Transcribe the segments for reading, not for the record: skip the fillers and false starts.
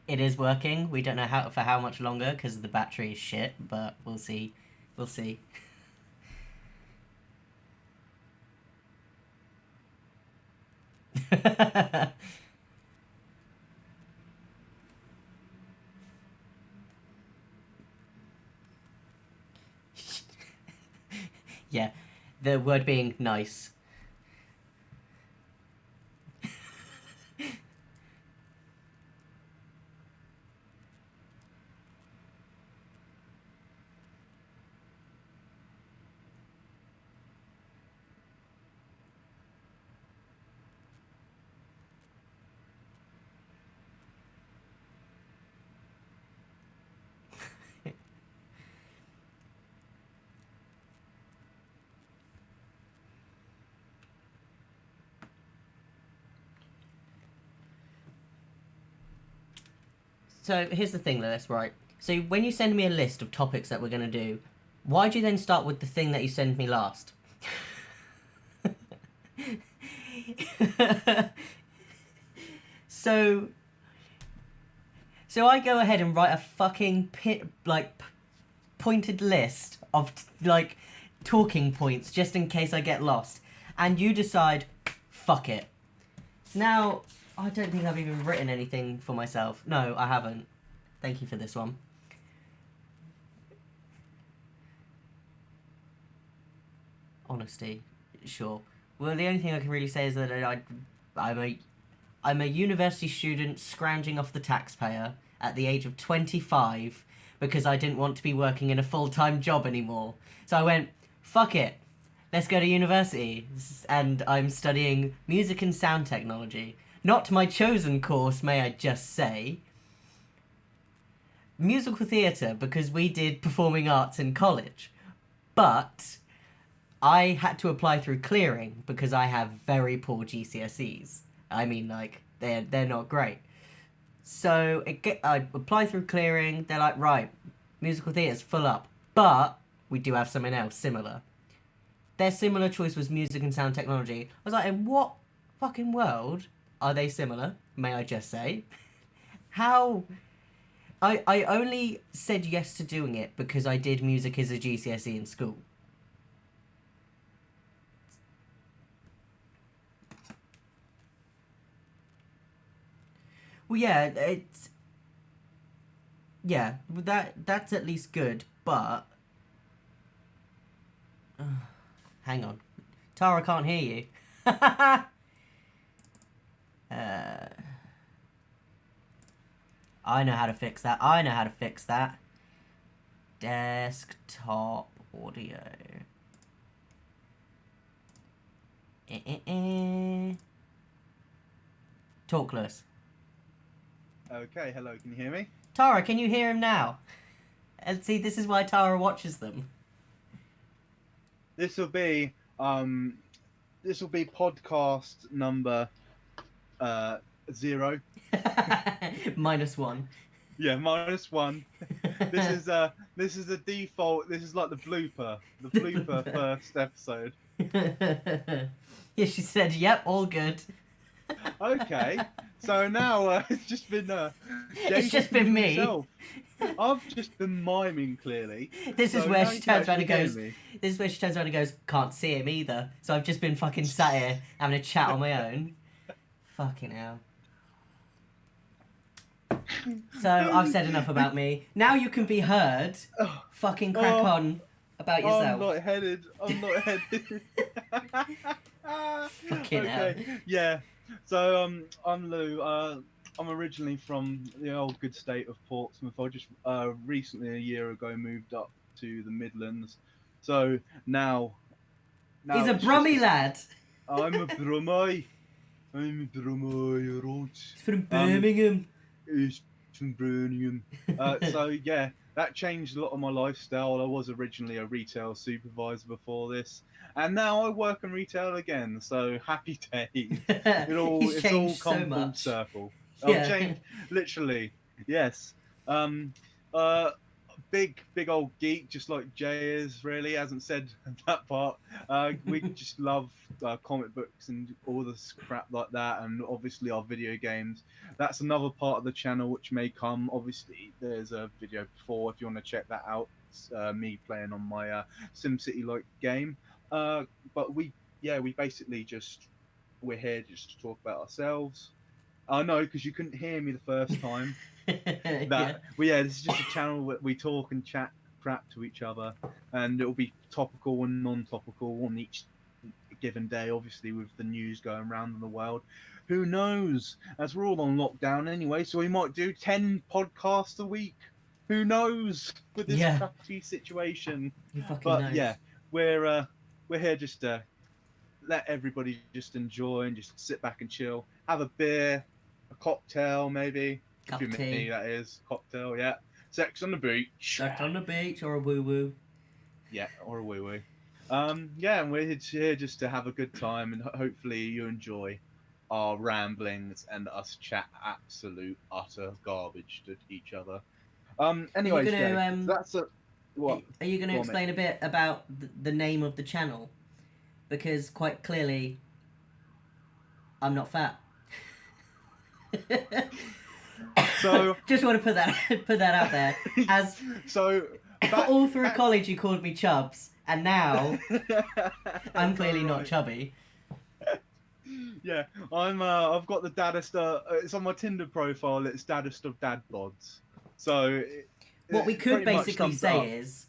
It is working. We don't know for how much longer because the battery is shit, but we'll see. We'll see. Yeah, the word being nice. So here's the thing, Lewis, right? So when you send me a list of topics that we're going to do, why do you then start with the thing that you send me last? so so I go ahead and write a fucking pointed list of like talking points just in case I get lost, and you decide, fuck it. Now, I don't think I've even written anything for myself. No, I haven't. Thank you for this one. Honesty, sure. Well, the only thing I can really say is that I'm a university student scrounging off the taxpayer at the age of 25 because I didn't want to be working in a full-time job anymore. So I went, fuck it, let's go to university. And I'm studying music and sound technology. Not my chosen course, may I just say. Musical theatre, because we did performing arts in college. But I had to apply through clearing because I have very poor GCSEs. I mean, like, they're not great. So I apply through clearing. They're like, right, musical theatre's full up, but we do have something else similar. Their similar choice was music and sound technology. I was like, in what fucking world are they similar? May I just say? How? I only said yes to doing it because I did music as a GCSE in school. Well, yeah, that's at least good, but hang on, Tara can't hear you. I know how to fix that. I know how to fix that. Desktop audio. Talkless. Okay, hello, can you hear me? Tara, can you hear him now? And see, this is why Tara watches them. This will be podcast number 0. -1. Yeah, -1. This is a default. This is like the blooper first episode. Yeah, she said, "Yep, all good." Okay, so now it's just been It's just been me. himself. I've just been miming clearly. This is So where now she you can turns around and actually hear goes. me. This is where she turns around and goes. Can't see him either. So I've just been fucking sat here having a chat on my own. Fucking hell. So I've said enough about me. Now you can be heard. Fucking crack on about yourself. I'm lightheaded. Fucking hell. Okay, yeah. So I'm Lou. I'm originally from the old good state of Portsmouth. I just recently, a year ago, moved up to the Midlands. So now He's a it's Brummy just lad. I'm a Brummie. Right. He's from Birmingham. It's from Birmingham. So yeah, that changed a lot of my lifestyle. I was originally a retail supervisor before this, and now I work in retail again. So happy days. He's It's all changed so come full much. circle. Yeah. I've changed literally. Yes. Uh, big old geek, just like Jay is. Really hasn't said that part. We just love comic books and all this crap like that, and obviously our video games. That's another part of the channel which may come. Obviously, there's a video before if you want to check that out. It's, me playing on my SimCity like game. But we basically just we're here just to talk about ourselves. I know because you couldn't hear me the first time. Yeah. This is just a channel where we talk and chat crap to each other, and it'll be topical and non-topical on each given day. Obviously, with the news going around in the world, who knows? As we're all on lockdown anyway, so we might do 10 podcasts a week. Who knows with this Yeah. crappy situation? Who fucking But knows? yeah, we're here just to let everybody just enjoy and just sit back and chill, have a beer, a cocktail maybe. Cup If of you tea. me, that is cocktail. Yeah, sex on the beach. Sex on the beach or a woo woo. Yeah, or a wee wee. Yeah, and we're here just to have a good time, and hopefully you enjoy our ramblings and us chat absolute utter garbage to each other. Are you Anyways, Jay, gonna so that's a what? Are you gonna Go on, mate. explain a bit about the name of the channel? Because quite clearly, I'm not fat. So Just want to put that out there. As so all through college, you called me Chubs, and now I'm clearly not Right. chubby. Yeah, I've got the daddest. It's on my Tinder profile. It's daddest of dad bods. So What we it could pretty much basically sums it up. say is,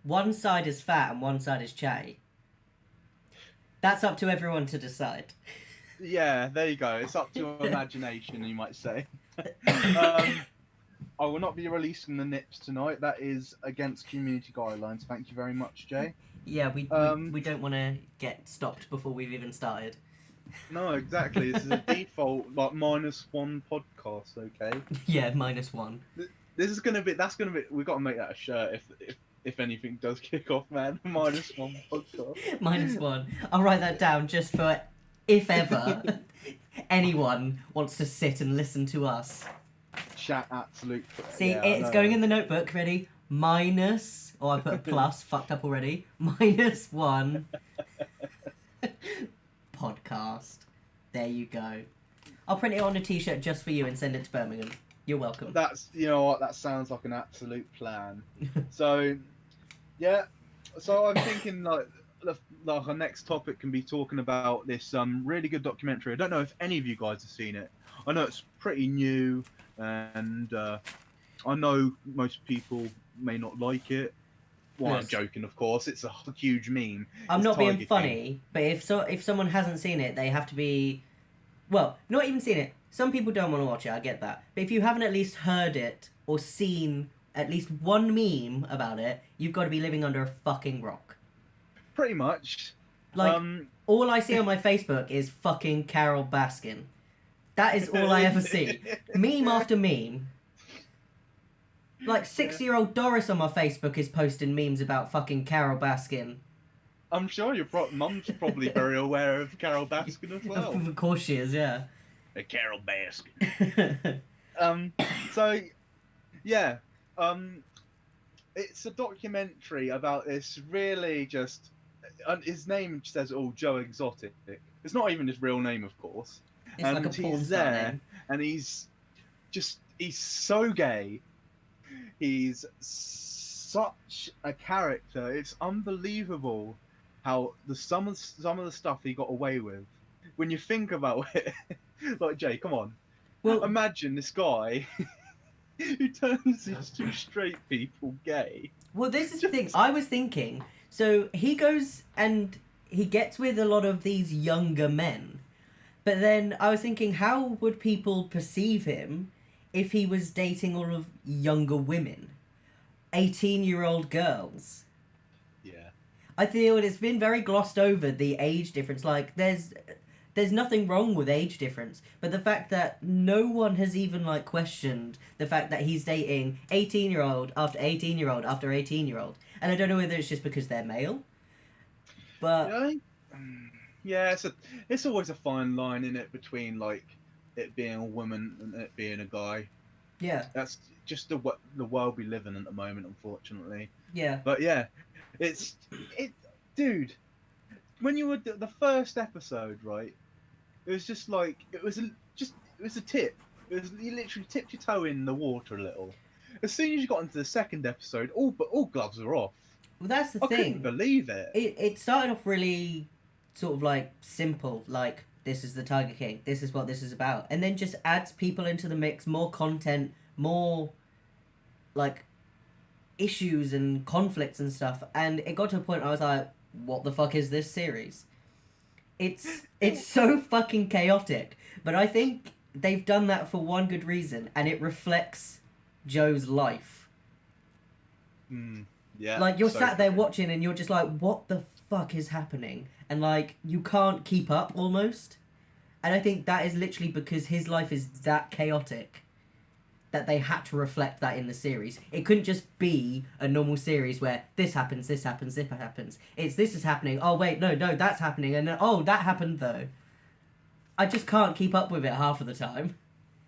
one side is fat and one side is chatty. That's up to everyone to decide. Yeah, there you go. It's up to imagination, you might say. I will not be releasing the nips tonight. That is against community guidelines. Thank you very much, Jay. Yeah, we don't want to get stopped before we've even started. No, exactly. This is a default like -1 podcast. Okay. Yeah, -1. This is gonna be. That's gonna be. We've got to make that a shirt if anything does kick off, man. -1 podcast. -1. I'll write that down just for if ever anyone wants to sit and listen to us. Chat absolute. See, yeah, it's I know. going in the notebook. Ready? Minus. Oh, I put a plus. Fucked up already. -1 podcast. There you go. I'll print it on a t-shirt just for you and send it to Birmingham. You're welcome. That's what that sounds like an absolute plan. So, yeah. So I'm thinking like our next topic can be talking about this really good documentary. I don't know if any of you guys have seen it. I know it's pretty new, and I know most people may not like it. Well, I'm Yes. joking, of course. It's a huge meme. I'm It's not being Tiger King. funny, but if someone hasn't seen it, they have to be, well, not even seen it. Some people don't want to watch it. I get that. But if you haven't at least heard it or seen at least one meme about it, you've got to be living under a fucking rock. Pretty much. Like, all I see on my Facebook is fucking Carol Baskin. That is all I ever see. Meme after meme. Like, 6-year-old Doris on my Facebook is posting memes about fucking Carol Baskin. I'm sure your mum's probably very aware of Carol Baskin as well. Of course she is, yeah. Carol Baskin. So, yeah. It's a documentary about this really just. His name says it all, Joe Exotic. It's not even his real name, of course. It's like a porn he's star there, name. and he's so gay. He's such a character. It's unbelievable how some of the stuff he got away with. When you think about it, like Jay, come on. Well, Imagine this guy who turns these two straight people gay. Well, this is the thing. I was thinking, so he goes and he gets with a lot of these younger men. But then I was thinking, how would people perceive him if he was dating all of younger women? 18-year-old girls. Yeah. I feel it's been very glossed over, the age difference. Like, there's nothing wrong with age difference, but the fact that no one has even like questioned the fact that he's dating 18-year-old after 18-year-old after 18-year-old, and I don't know whether it's just because they're male, but Yeah, it's always a fine line in it between like it being a woman and it being a guy. Yeah. That's just the world we live in at the moment, unfortunately. Yeah. But yeah, it, dude. When you were the first episode, right? It was just like it was a tip. It was you literally tipped your toe in the water a little. As soon as you got into the second episode, all gloves were off. Well, that's the I couldn't thing. believe it. It started off really sort of like simple, like this is the Tiger King, this is what this is about, and then just adds people into the mix, more content, more like issues and conflicts and stuff, and it got to a point I was like, what the fuck is this series? It's so fucking chaotic, but I think they've done that for one good reason, and it reflects Joe's life. Mm, yeah. Like you're so sat there true. watching and you're just like, what the fuck is happening? And like you can't keep up almost. And I think that is literally because his life is that chaotic that they had to reflect that in the series. It couldn't just be a normal series where this happens, this happens, this happens. It's this is happening. Oh wait, no, that's happening, and then, oh that happened though. I just can't keep up with it half of the time.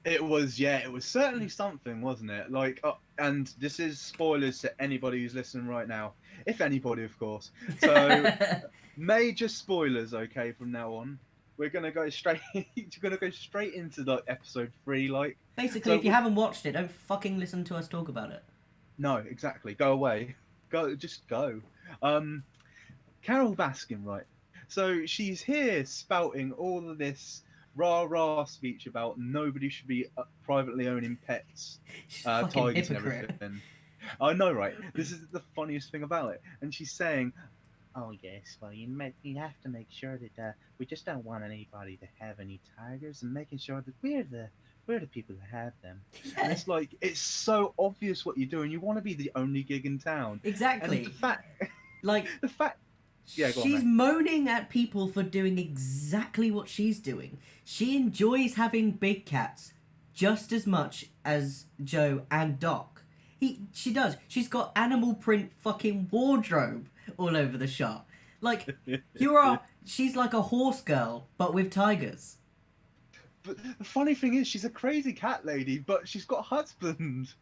It was certainly something, wasn't it? Like, and this is spoilers to anybody who's listening right now, if anybody, of course. So, major spoilers, okay, from now on. We're gonna go straight. We're gonna go straight into like episode 3, like. Basically, So, if you haven't watched it, don't fucking listen to us talk about it. no, exactly. Go away. Go, just go. Um, Carol Baskin, right? So she's here spouting all of this rah rah speech about nobody should be privately owning pets, She's a fucking tigers and hypocrite. everything. I know, right? This is the funniest thing about it. And she's saying, "Oh yes, well you have to make sure that we just don't want anybody to have any tigers, and making sure that we're the people that have them." And Yeah, it's like it's so obvious what you're doing. You want to be the only gig in town, and exactly. Like, the fact, yeah, go on, she's mate. moaning at people for doing exactly what she's doing. She enjoys having big cats just as much as Joe and Doc. She does. She's got animal print fucking wardrobe all over the shop. Like, she's like a horse girl, but with tigers. But the funny thing is, she's a crazy cat lady, but she's got a husband.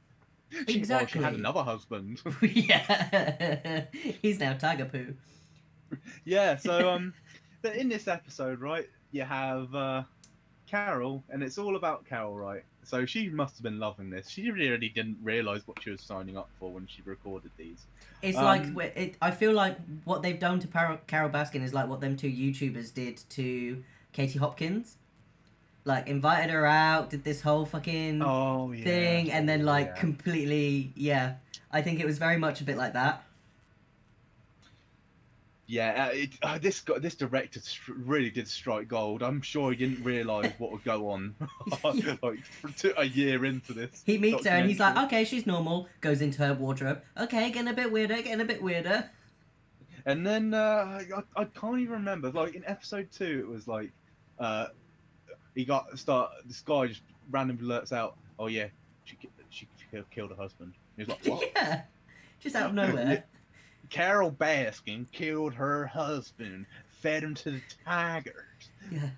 She had Exactly. another husband. Yeah. He's now Tiger Poo. Yeah, so but in this episode, right, you have Carol, and it's all about Carol, right? So she must have been loving this. She really didn't realize what she was signing up for when she recorded these. It's like Um, I feel like what they've done to Carol Baskin is like what them two YouTubers did to Katie Hopkins. Like invited her out, did this whole fucking oh yeah, thing, and then like yeah. completely, yeah. I think it was very much a bit like that. Yeah, this director really did strike gold. I'm sure he didn't realise what would go on, like a year into this. He meets her and he's like, documentary. okay, she's normal. Goes into her wardrobe. Okay, getting a bit weirder, getting a bit weirder. And then I can't even remember. Like in episode 2, it was like uh, this guy just randomly blurts out, "Oh yeah, she killed her husband." He was like, "What?" Yeah, just out of nowhere. Carol Baskin killed her husband, fed him to the tigers. Yeah.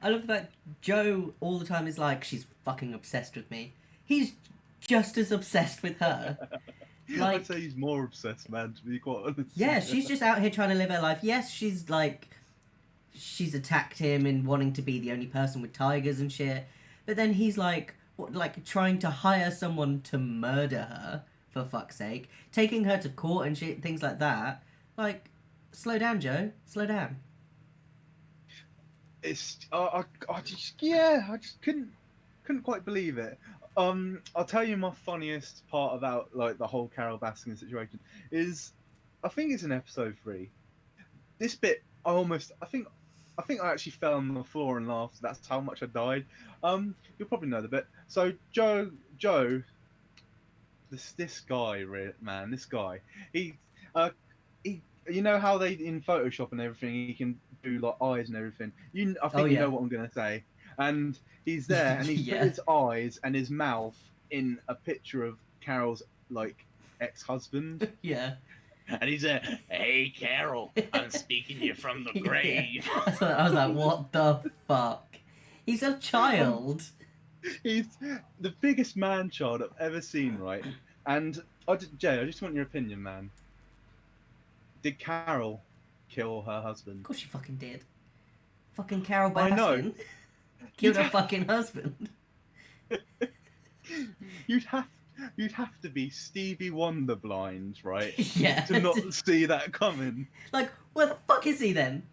I love the fact Joe all the time is like, she's fucking obsessed with me. He's just as obsessed with her. Like, I'd say he's more obsessed, man, to be quite honest. yeah, she's just out here trying to live her life. Yes, she's attacked him and wanting to be the only person with tigers and shit. But then he's like, like trying to hire someone to murder her, for fuck's sake. Taking her to court and shit, things like that. Like, slow down, Joe. Slow down. It's I just couldn't quite believe it. I'll tell you my funniest part about like the whole Carol Baskin situation is, I think it's in episode 3. This bit, I think I actually fell on the floor and laughed. That's how much I died. You'll probably know the bit. So Joe, this guy, man, this guy, uh, he, you know how they in Photoshop and everything, he can do like eyes and everything. I think Oh, you yeah. know what I'm gonna say. And he's there, and he's Yeah. put his eyes and his mouth in a picture of Carol's like ex-husband, Yeah. and he's there. Hey, Carol, I'm speaking to you from the grave. So I was like, what the fuck? He's a child. He's the biggest man child I've ever seen, right? And Jay, I just want your opinion, man. Did Carol kill her Of husband? course she fucking did. Fucking Carol I know. Baskin killed You'd her have, fucking husband. you'd have you'd have to be Stevie Wonder blind, right, Yeah. to not see that coming. Like, where the fuck is he then?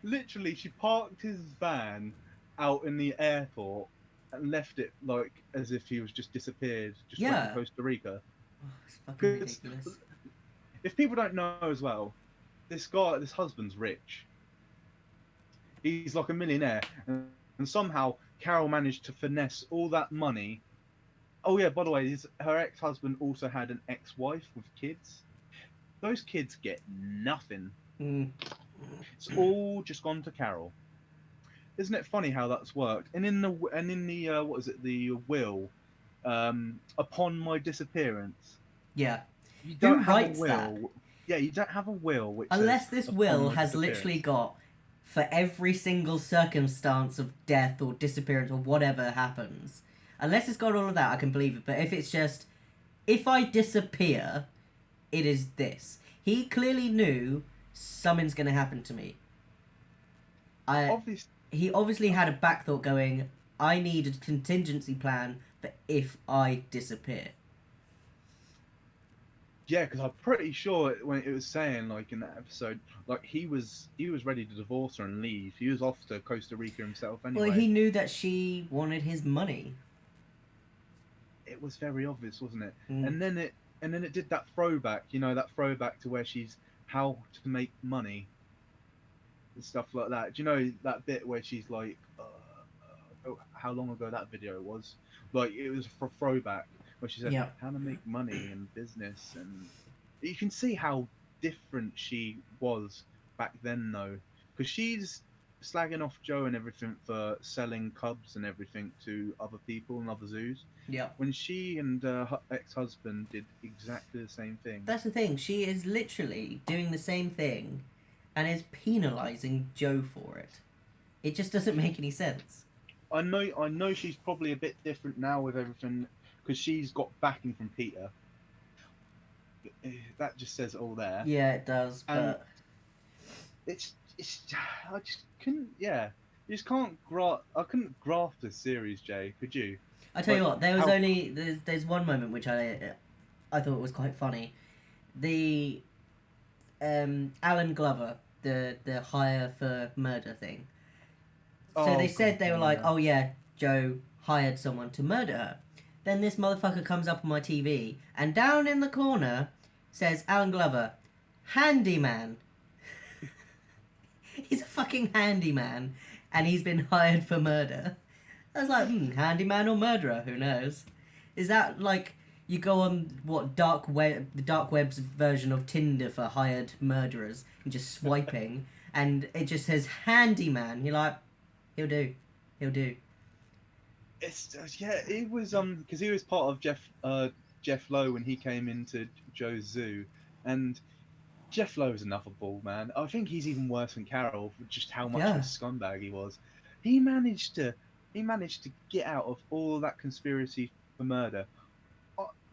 Literally, she parked his van out in the airport and left it like as if he was just disappeared, just went to Yeah. Costa Rica. Oh, it's fucking Because ridiculous. if people don't know as well, this husband's rich. He's like a millionaire, and somehow Carol managed to finesse all that money. Oh yeah, by the way, her ex-husband also had an ex-wife with kids. Those kids get nothing. Mm. It's all just gone to Carol. Isn't it funny how that's worked? And in the what is it? The will, upon my disappearance, Yeah. you Who don't have a writes that? will. Yeah, you don't have a will which says Unless this upon will my has literally disappearance. got for every single circumstance of death or disappearance or whatever happens. Unless it's got all of that, I can believe it. But if it's just, if I disappear, it is this. He clearly knew something's going to happen to me. Obviously, He obviously had a back thought going, I need a contingency plan for if I disappear. yeah, because I'm pretty sure when it was saying like in that episode, like he was ready to divorce her and leave. He was off to Costa Rica himself Well, anyway. he knew that she wanted his money. It was very obvious, wasn't it? Mm. And then it did that throwback, that throwback to where she's how to make money and stuff like that. Do you know that bit where she's like, how long ago that video was? Like it was a throwback where she said Yeah. how to make money in business, and you can see how different she was back then, though, because she's slagging off Joe and everything for selling cubs and everything to other people and other zoos Yeah. when she and her ex-husband did exactly the same thing. That's the thing. She is literally doing the same thing and is penalizing Joe for it. It just doesn't make any sense. I know she's probably a bit different now with everything because she's got backing from Peter. That just says it all there. Yeah, it does, And but it's I just couldn't, yeah, you just can't grasp. I couldn't grasp this series, Jay. Could you? I tell you Like what, there was how? only there's one moment which I thought was quite funny. The Alan Glover, the hire for murder thing. So Oh they said God, they were like, yeah. oh yeah, Joe hired someone to murder her. Then this motherfucker comes up on my TV and down in the corner says Alan Glover, handyman. He's a fucking handyman and he's been hired for murder. I was like, handyman or murderer, who knows? Is that like you go on what the dark web's version of Tinder for hired murderers and just swiping and it just says handyman. You're like, he'll do. It's yeah, it was because he was part of Jeff Lowe when he came into Joe's zoo, and Jeff Lowe is another ball man. I think he's even worse than Carol for just how much of Yeah. a scumbag he was. He managed to get out of all that conspiracy for murder.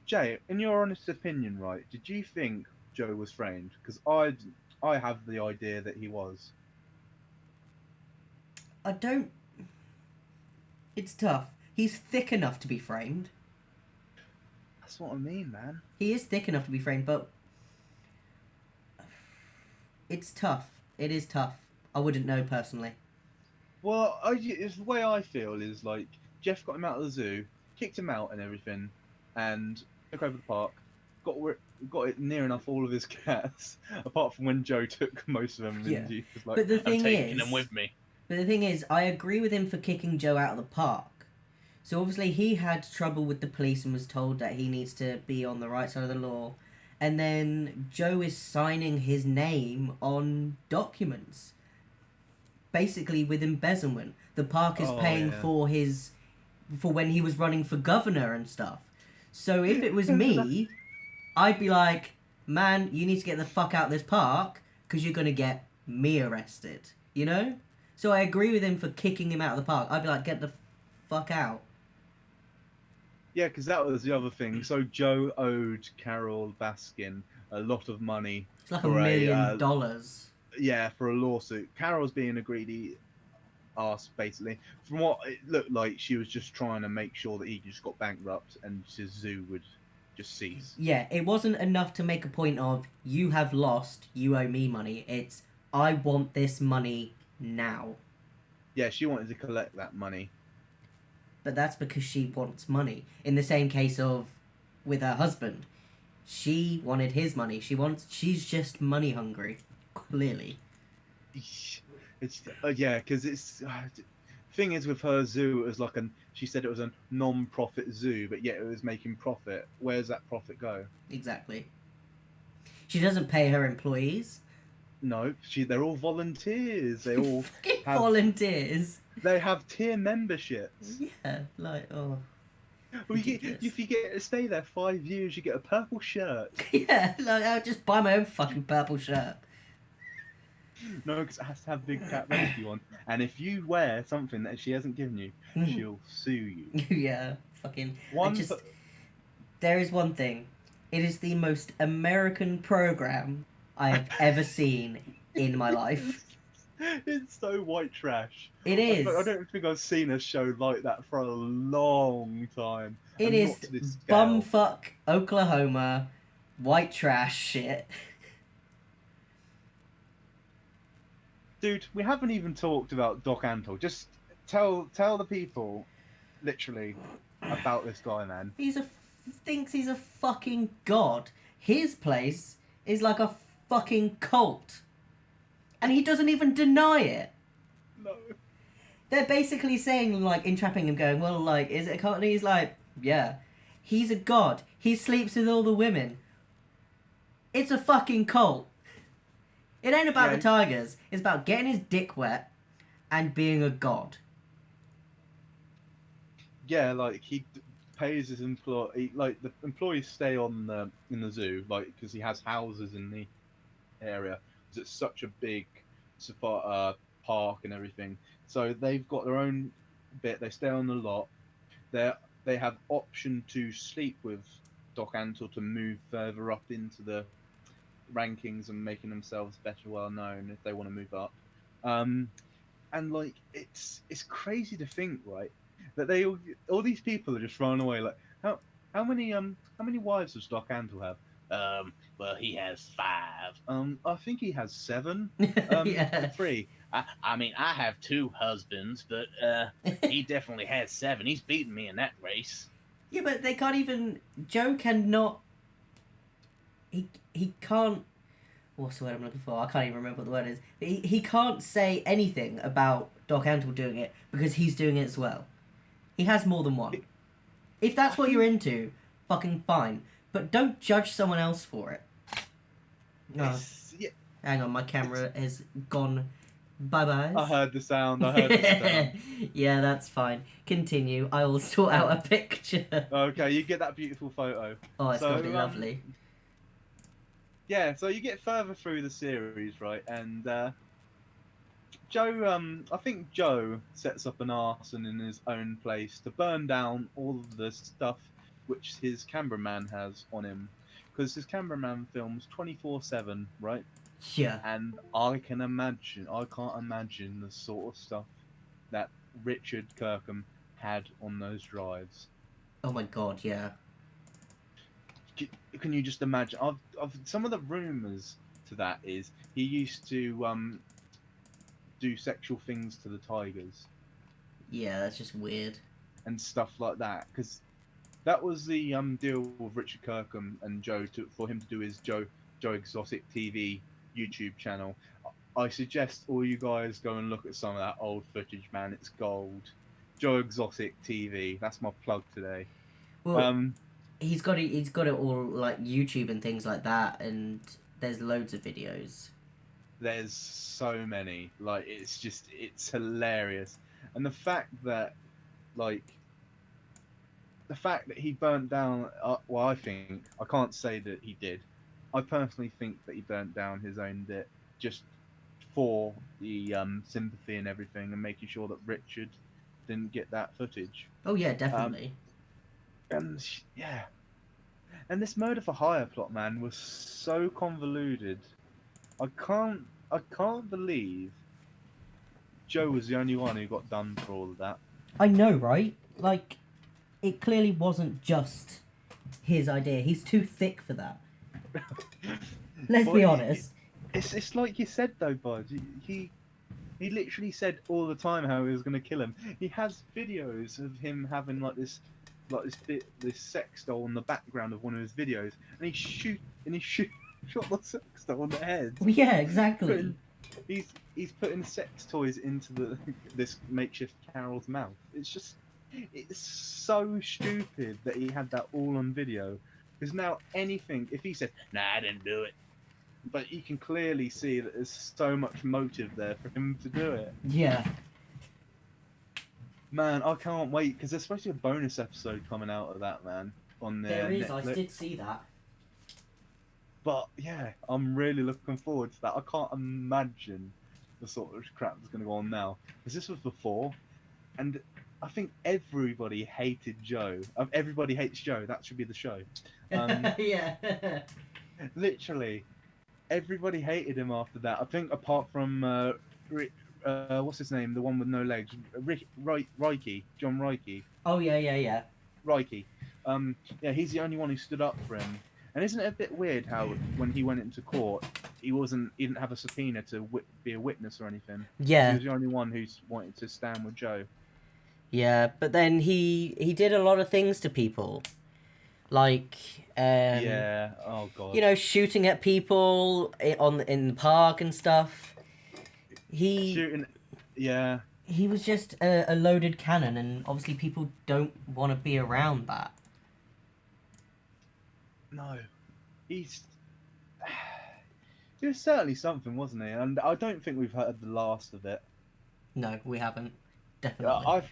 Jay, in your honest opinion, right? Did you think Joe was framed? Because I have the idea that he was. I don't. It's tough. He's thick enough to be framed. That's what I mean, man. He is thick enough to be framed, but it's tough. It is tough. I wouldn't know personally. Well, it's the way I feel is like Jeff got him out of the zoo, kicked him out and everything, and took over the park. Got it near enough all of his cats, apart from when Joe took most of them. And Yeah. he was like, But the I'm thing taking is, them with me. But the thing is, I agree with him for kicking Joe out of the park. So obviously he had trouble with the police and was told that he needs to be on the right side of the law. And then Joe is signing his name on documents. Basically with embezzlement. The park is paying for when he was running for governor and stuff. So if it was me, I'd be like, man, you need to get the fuck out of this park because you're going to get me arrested. You know? So I agree with him for kicking him out of the park. I'd be like, get the fuck out. Yeah, because that was the other thing. So Joe owed Carol Baskin a lot of money It's like a for a million dollars. yeah, for a lawsuit. Carol's being a greedy ass, basically. From what it looked like, she was just trying to make sure that he just got bankrupt and his zoo would just cease. Yeah, it wasn't enough to make a point of, you have lost, you owe me money. It's, I want this money now. Yeah, she wanted to collect that money. But that's because she wants money. In the same case of with her husband, she wanted his money. She's just money hungry, clearly. It's yeah, because it's thing is with her zoo, it was like she said it was a non-profit zoo, but yet it was making profit. Where's that profit go? Exactly. She doesn't pay her employees. No, they're all volunteers. They all Fucking have volunteers. they have tier memberships. Yeah, like, oh, Well, ridiculous. if you get to stay there 5 years, you get a purple shirt. Yeah, like, I'll just buy my own fucking purple shirt. No, because it has to have Big Cat Rescue on. And if you wear something that she hasn't given you, she'll sue you. Yeah, fucking. One, There is one thing. It is the most American program I have ever seen in my life. it's so white trash. It is. I don't think I've seen a show like that for a long time. It And is not to this scale. bumfuck Oklahoma white trash shit. Dude, we haven't even talked about Doc Antle. Just tell the people, literally, about this guy, man. Thinks he's a fucking god. His place is like a fucking cult. And he doesn't even deny it. No. They're basically saying, like, entrapping him, going, well, like, is it a cult? And he's like, yeah. He's a god. He sleeps with all the women. It's a fucking cult. It ain't about the tigers. It's about getting his dick wet and being a god. Yeah, like pays his employee. Like the employees stay on in the zoo, like because he has houses in the area. Because it's such a big park and everything. So they've got their own bit. They stay on the lot. They have option to sleep with Doc Antle to move further up into the rankings and making themselves better well known if they want to move up. And like it's crazy to think, right, that they all these people are just running away. Like how many wives does Doc Antle have? Well, he has 5. I think he has 7. Yeah. 3. I mean, I have 2 husbands, but he definitely has 7. He's beaten me in that race. Yeah, but they can't even. Joe cannot. He can't. What's the word I'm looking for? I can't even remember what the word is. He can't say anything about Doc Antle doing it because he's doing it as well. He has more than one. If that's what you're into, fucking fine. But don't judge someone else for it. No. Yeah. Hang on, my camera has gone bye-bye. I heard the sound. Yeah, that's fine. Continue. I will sort out a picture. Okay, you get that beautiful photo. Oh, it's gonna be lovely. Yeah, so you get further through the series, right? And Joe, I think Joe sets up an arson in his own place to burn down all of the stuff which his cameraman has on him. Because his cameraman films 24/7, right? Yeah. And I can't imagine the sort of stuff that Richard Kirkham had on those drives. Oh my god, yeah. Can you just imagine? Some of the rumors to that is he used to do sexual things to the tigers. Yeah, that's just weird. And stuff like that, because that was the deal with Richard Kirkham and Joe for him to do his Joe Exotic TV YouTube channel. I suggest all you guys go and look at some of that old footage, man. It's gold. Joe Exotic TV. That's my plug today. Well, he's got it all like YouTube and things like that, and there's loads of videos. There's so many. Like it's hilarious, and the fact that he burnt down. Well, I can't say that he did. I personally think that he burnt down his own bit just for the sympathy and everything, and making sure that Richard didn't get that footage. Oh yeah, definitely. And yeah, and this murder for hire plot, man, was so convoluted. I can't, I can't believe Joe was the only one who got done for all of that. I know, right? Like, it clearly wasn't just his idea. He's too thick for that. Let's Well, be honest. it's like you said though, bud. He literally said all the time how he was gonna kill him. He has videos of him having this sex doll in the background of one of his videos, and he shot the sex doll in the head. Well, yeah, exactly. Putting, he's putting sex toys into this makeshift Carol's mouth. It's so stupid that he had that all on video. Because now anything, if he said, "Nah, I didn't do it," but you can clearly see that there's so much motive there for him to do it. Yeah. Man, I can't wait because there's supposed to be a bonus episode coming out of that, man, on There is, Netflix. I did see that. But yeah, I'm really looking forward to that. I can't imagine the sort of crap that's going to go on now. Because this was before, and I think everybody hated Joe. Everybody hates Joe. That should be the show. Yeah. Literally, everybody hated him after that. I think apart from what's his name, the one with no legs, Reiki, John Reiki. Oh yeah. Reiki. Yeah, he's the only one who stood up for him. And isn't it a bit weird how when he went into court, he didn't have a subpoena to be a witness or anything. Yeah. He was the only one who's wanted to stand with Joe. Yeah, but then he did a lot of things to people, like Yeah. Oh god. you know, shooting at people in the park and stuff. Shooting. Yeah. He was just a loaded cannon, and obviously people don't want to be around that. No. He was certainly something, wasn't he? And I don't think we've heard the last of it. No, we haven't. Definitely.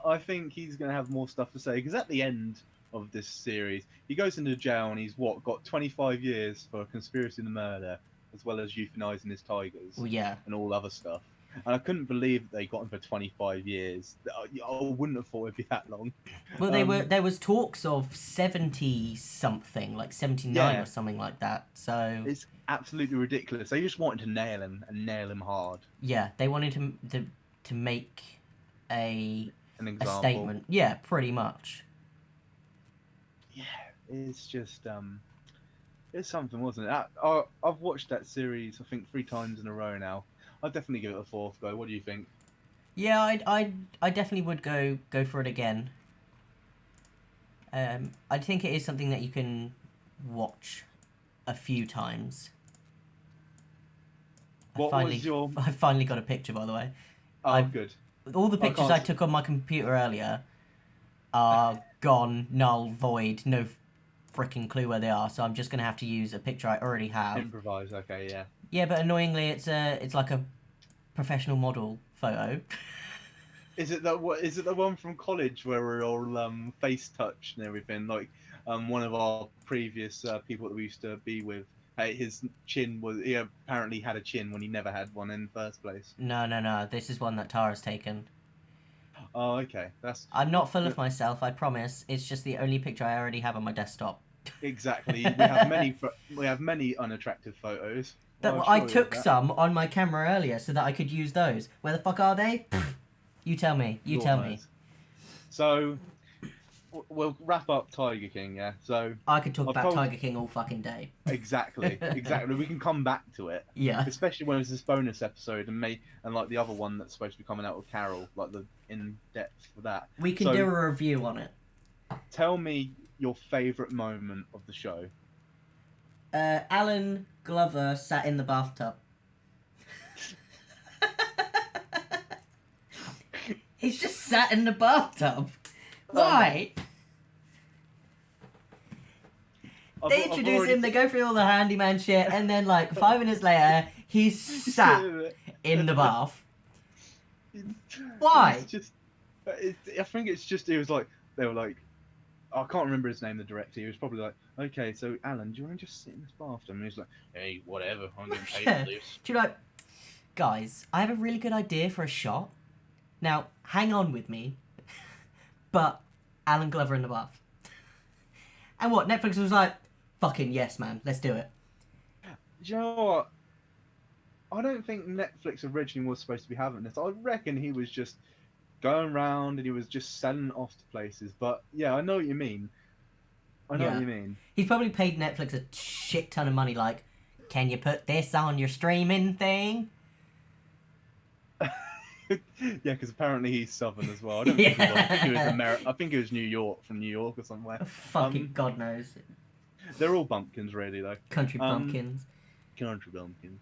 I think he's going to have more stuff to say because at the end of this series, he goes into jail and he's got 25 years for conspiracy to murder, as well as euthanizing his tigers. Well, yeah. And all other stuff. And I couldn't believe they got him for 25 years. I wouldn't have thought it'd be that long. Well, there was talks of 70 something, like 79 or something like that. So it's absolutely ridiculous. They just wanted to nail him and nail him hard. Yeah, they wanted to make an example. a statement. Yeah, pretty much. Yeah, it's just it's something, wasn't it? I've watched that series I think 3 times in a row now. I'd definitely give it a 4th go. What do you think? Yeah, I definitely would go for it again. I think it is something that you can watch a few times. I finally got a picture, by the way. Oh, good. All the pictures I took on my computer earlier are gone, null, void, no freaking clue where they are. So I'm just gonna have to use a picture I already have. Improvise, okay, yeah. Yeah, but annoyingly, it's like a professional model photo. Is it the one from college where we're all face touched and everything? Like one of our previous people that we used to be with, his chin he apparently had a chin when he never had one in the first place. No. This is one that Tara's taken. Oh, okay. I'm not full of myself, I promise. It's just the only picture I already have on my desktop. Exactly. We have many unattractive photos. I took some on my camera earlier so that I could use those. Where the fuck are they? You tell me. You tell me. So, we'll wrap up Tiger King, yeah? So I could talk about Tiger King all fucking day. Exactly. We can come back to it. Yeah. Especially when it's this bonus episode and like the other one that's supposed to be coming out with Carol, like the in-depth for that. We can do a review on it. Tell me your favourite moment of the show. Alan Glover sat in the bathtub. He's just sat in the bathtub. Why? They introduce him, they go through all the handyman shit, and then like 5 minutes later, he's sat in the bath. Why? I think it's just, it was like, they were like, I can't remember his name, the director. He was probably like, okay, so Alan, do you want to just sit in this bathtub? And he's like, hey, whatever, I'm getting paid for this. Do you guys, I have a really good idea for a shot. Now, hang on with me, but Alan Glover in the bath. And what, Netflix was like, fucking yes, man, let's do it. Do you know what? I don't think Netflix originally was supposed to be having this. I reckon he was just going around and he was just selling it off to places. But yeah, I know what you mean. I know what you mean. He's probably paid Netflix a shit ton of money, like, can you put this on your streaming thing? Yeah, because apparently he's Southern as well. I don't think he was. I think he was I think he was New York, from New York or somewhere. Fucking God knows. They're all bumpkins, really, though. Country bumpkins. Country bumpkins.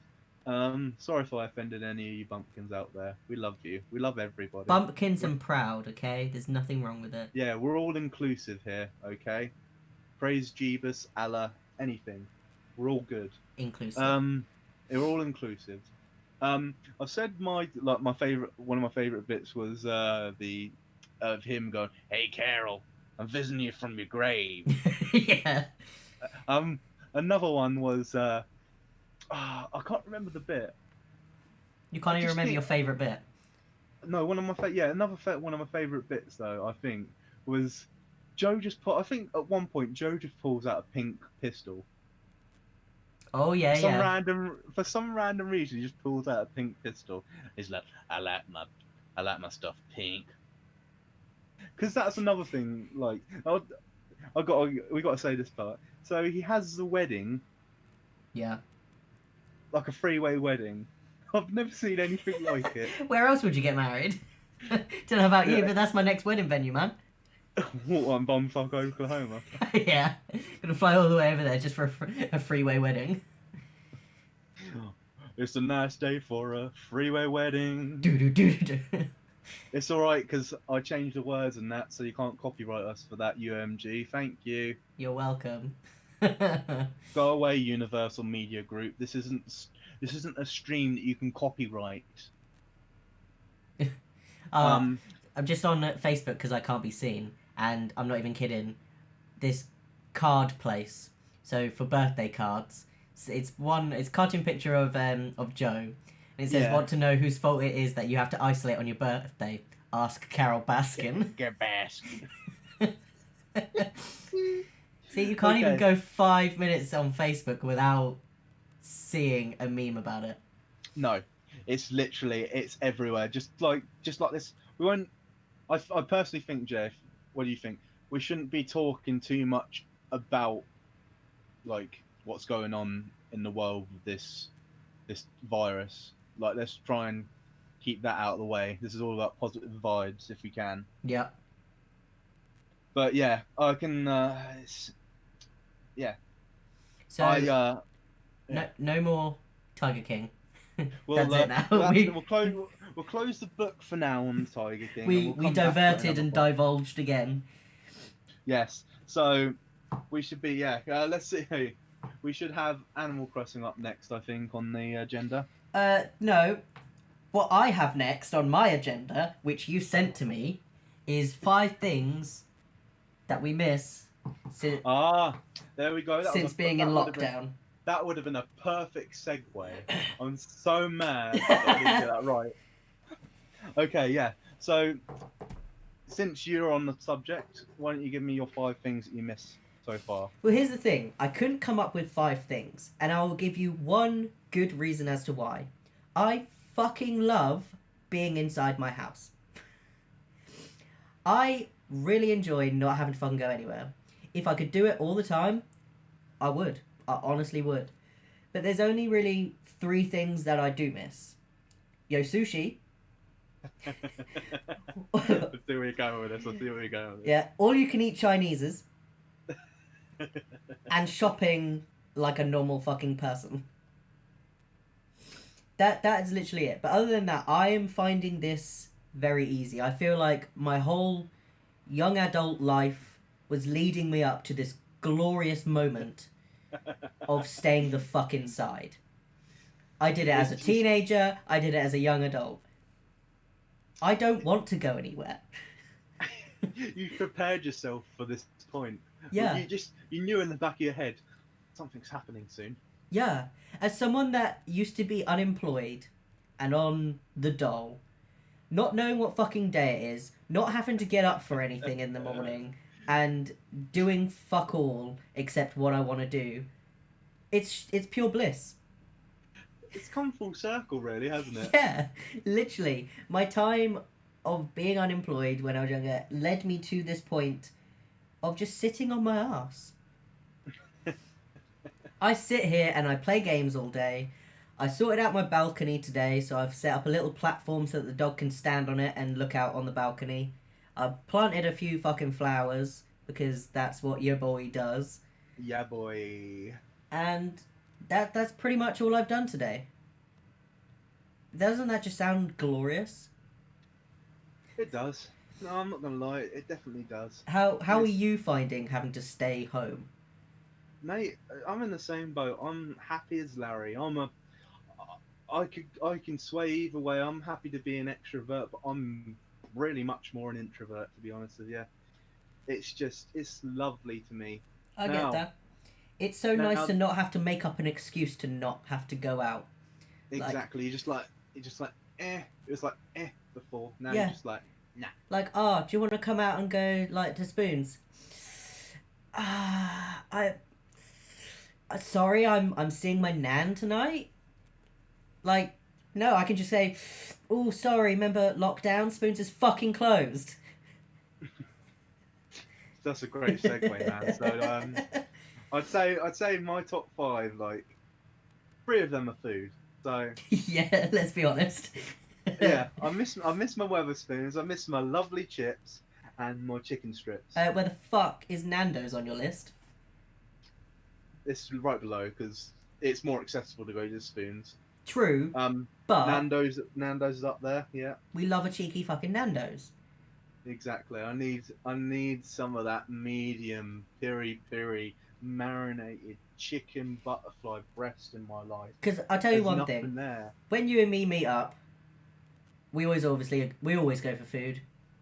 Sorry if I offended any of you bumpkins out there. We love you. We love everybody. Bumpkins and proud, okay? There's nothing wrong with it. Yeah, we're all inclusive here, okay? Praise Jeebus, Allah, anything. We're all good. Inclusive. We're all inclusive. I've said one of my favorite bits was the of him going, "Hey Carol, I'm visiting you from your grave." Yeah. Another one was I can't remember the bit. You can't even remember your favourite bit? No, one of my one of my favourite bits though, I think, was Joe I think at one point Joe just pulls out a pink pistol. Oh yeah, For some random reason, he just pulls out a pink pistol. He's like, I like my stuff pink. Because that's another thing. Like, we got to say this part. So he has the wedding. Yeah. Like a freeway wedding. I've never seen anything like it. Where else would you get married? Don't know about you, but that's my next wedding venue, man. What, in Bumfuck, Oklahoma? Yeah. Gonna fly all the way over there just for a freeway wedding. It's a nice day for a freeway wedding. Do. It's alright, because I changed the words and that, so you can't copyright us for that, UMG. Thank you. You're welcome. Go away, Universal Media Group. This isn't a stream that you can copyright. I'm just on Facebook because I can't be seen, and I'm not even kidding. This card place, so for birthday cards, it's a cartoon picture of Joe, and it says, "Want to know whose fault it is that you have to isolate on your birthday? Ask Carol Baskin." Get Baskin. See, you can't even go 5 minutes on Facebook without seeing a meme about it. No, it's everywhere. Just like this. We won't. I personally think, Jeff. What do you think? We shouldn't be talking too much about like what's going on in the world with this virus. Like, let's try and keep that out of the way. This is all about positive vibes if we can. Yeah. But yeah, I can. Yeah. So no more Tiger King. Well, That's it now. We'll close the book for now on Tiger King. We diverted and divulged again. Yes. So we should be let's see. We should have Animal Crossing up next, I think, on the agenda. No. What I have next on my agenda, which you sent to me, is 5 things that we miss since there we go. Since being in lockdown. That would have been a perfect segue. I'm so mad that I didn't get that right. Okay, yeah. So, since you're on the subject, why don't you give me your 5 things that you miss so far? Well, here's the thing. I couldn't come up with 5 things, and I will give you one good reason as to why. I fucking love being inside my house. I really enjoy not having to fucking go anywhere. If I could do it all the time, I would. I honestly would. But there's only really 3 things that I do miss. Sushi. Let's see where you're going with this. Yeah, all you can eat Chineses. And shopping like a normal fucking person. That is literally it. But other than that, I am finding this very easy. I feel like my whole young adult life was leading me up to this glorious moment of staying the fuck inside. I did it as a teenager. I did it as a young adult. I don't want to go anywhere. You prepared yourself for this point. Yeah. You knew in the back of your head, something's happening soon. Yeah. As someone that used to be unemployed and on the dole, not knowing what fucking day it is, not having to get up for anything in the morning, and doing fuck all except what I want to do. It's pure bliss. It's come full circle, really, hasn't it? Yeah, literally. My time of being unemployed when I was younger led me to this point of just sitting on my ass. I sit here and I play games all day. I sorted out my balcony today, so I've set up a little platform so that the dog can stand on it and look out on the balcony. I've planted a few fucking flowers because that's what your boy does. Yeah, boy. And that's pretty much all I've done today. Doesn't that just sound glorious? It does. No, I'm not gonna lie. It definitely does. How are you finding having to stay home? Mate, I'm in the same boat. I'm happy as Larry. I can sway either way. I'm happy to be an extrovert, but I'm really much more an introvert, to be honest with you. It's lovely to me. I Now- get that. It's so now- nice to not have to make up an excuse to not have to go out. Exactly. You're just like eh. It was like before. Now Yeah. you're just like nah. Like, do you want to come out and go like to Spoons? Sorry, I'm seeing my nan tonight. Like, no, I can just say, oh, sorry, remember lockdown? Spoons is fucking closed. That's a great segue, man. So I'd say my top 5, like 3 of them are food. So Yeah, let's be honest. yeah, I miss my Weatherspoons. I miss my lovely chips and my chicken strips. Where the fuck is Nando's on your list? It's right below because it's more accessible to go to Spoons. True, but Nando's is up there. Yeah, we love a cheeky fucking Nando's. exactly. I need some of that medium piri marinated chicken butterfly breast in my life. Because I'll tell you There's one nothing thing. there. When you and me meet up, we always go for food.